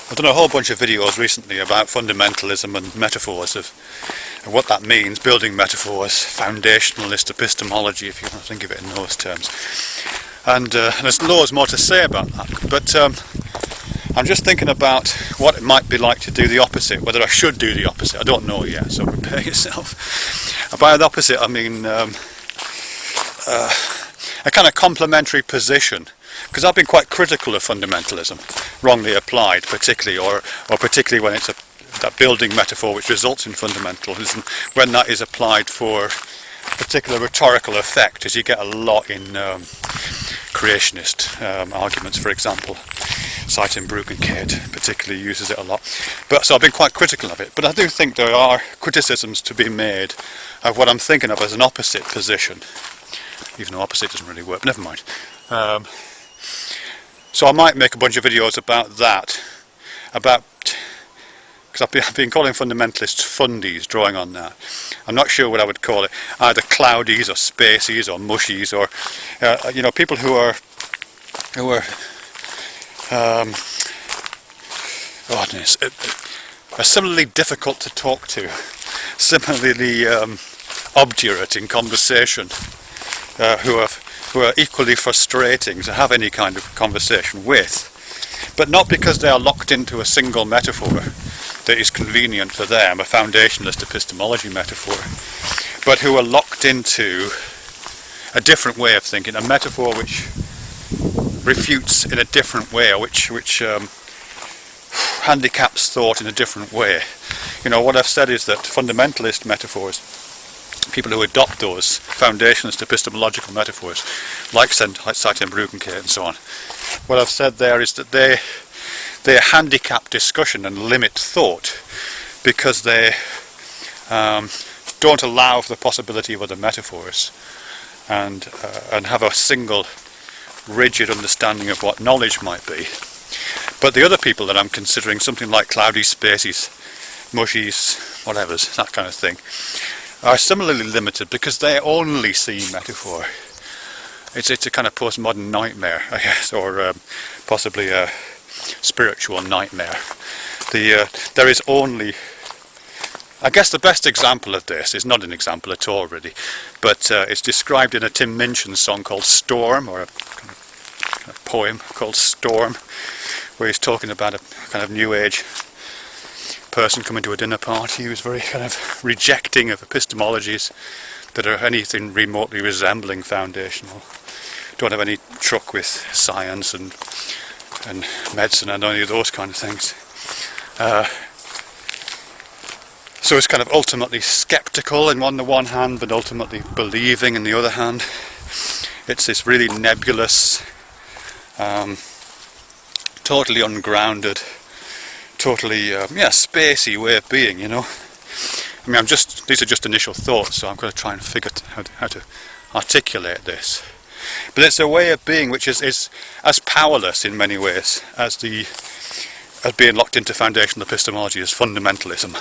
I've done a whole bunch of videos recently about fundamentalism and metaphors and what that means, building metaphors, foundationalist epistemology, if you want to think of it in those terms. And there's loads more to say about that, but I'm just thinking about what it might be like to do the opposite, whether I should do the opposite. I don't know yet, so prepare yourself. By the opposite I mean a kind of complementary position, because I've been quite critical of fundamentalism, wrongly applied particularly, or particularly when it's that building metaphor which results in fundamentalism, when that is applied for particular rhetorical effect, as you get a lot in creationist arguments, for example. Seidenbrook and Kate particularly uses it a lot. So I've been quite critical of it, but I do think there are criticisms to be made of what I'm thinking of as an opposite position, even though opposite doesn't really work, never mind. So I might make a bunch of videos about that, because I've been calling fundamentalists fundies, drawing on that. I'm not sure what I would call it, either cloudies or spacies or mushies, or you know, people who are similarly difficult to talk to, similarly obdurate in conversation, who are equally frustrating to have any kind of conversation with, but not because they are locked into a single metaphor that is convenient for them, a foundationalist epistemology metaphor, but who are locked into a different way of thinking, a metaphor which refutes in a different way, or which handicaps thought in a different way. You know, what I've said is that fundamentalist metaphors, people who adopt those foundationalist epistemological metaphors, like Seidenbrook and so on, what I've said there is that they handicap discussion and limit thought, because they don't allow for the possibility of other metaphors, and have a single rigid understanding of what knowledge might be. But the other people that I'm considering, something like cloudies, spacies, mushies, whatevers, that kind of thing, are similarly limited because they only see metaphor. It's a kind of postmodern nightmare, I guess, or possibly a spiritual nightmare. There is only, I guess the best example of this is not an example at all really, but it's described in a Tim Minchin song called Storm, or a kind of poem called Storm, where he's talking about a kind of new age person coming to a dinner party who's very kind of rejecting of epistemologies that are anything remotely resembling foundational, don't have any truck with science and medicine and any of those kind of things. So it's kind of ultimately sceptical on the one hand, but ultimately believing in the other hand. It's this really nebulous, totally ungrounded, totally spacey way of being, you know. I mean, these are just initial thoughts, so I'm going to try and figure out how to articulate this. But it's a way of being which is as powerless in many ways as being locked into foundational epistemology as fundamentalism,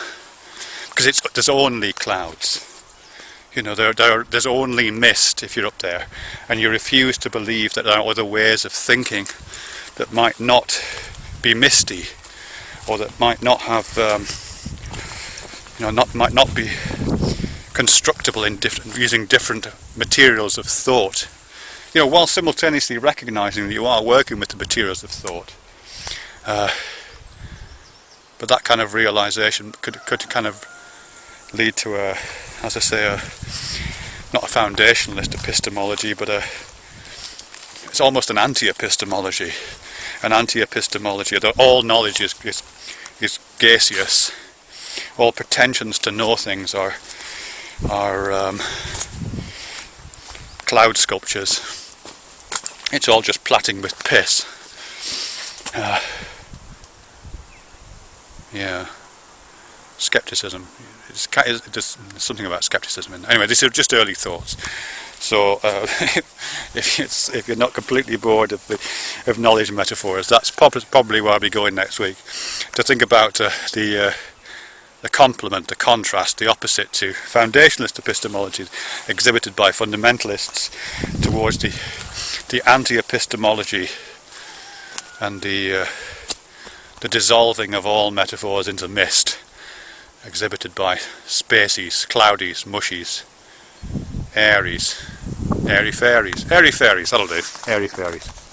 because there's only clouds. You know, there's only mist if you're up there, and you refuse to believe that there are other ways of thinking that might not be misty, or that might not have, might not be constructible in using different materials of thought. You know, while simultaneously recognising that you are working with the materials of thought. But that kind of realisation could kind of lead to as I say, not a foundationalist epistemology, but it's almost an anti-epistemology. An anti-epistemology that all knowledge is gaseous. All pretensions to know things are cloud sculptures. It's all just platting with piss. Yeah. Skepticism. There's something about skepticism in there. Anyway, these are just early thoughts. So if you're not completely bored of knowledge metaphors, that's probably where I'll be going next week, to think about the complement, the contrast, the opposite to foundationalist epistemology exhibited by fundamentalists towards the anti-epistemology and the the dissolving of all metaphors into mist, exhibited by spacies, cloudies, mushies, airies, airy-fairies. Airy-fairies, that'll do, airy-fairies.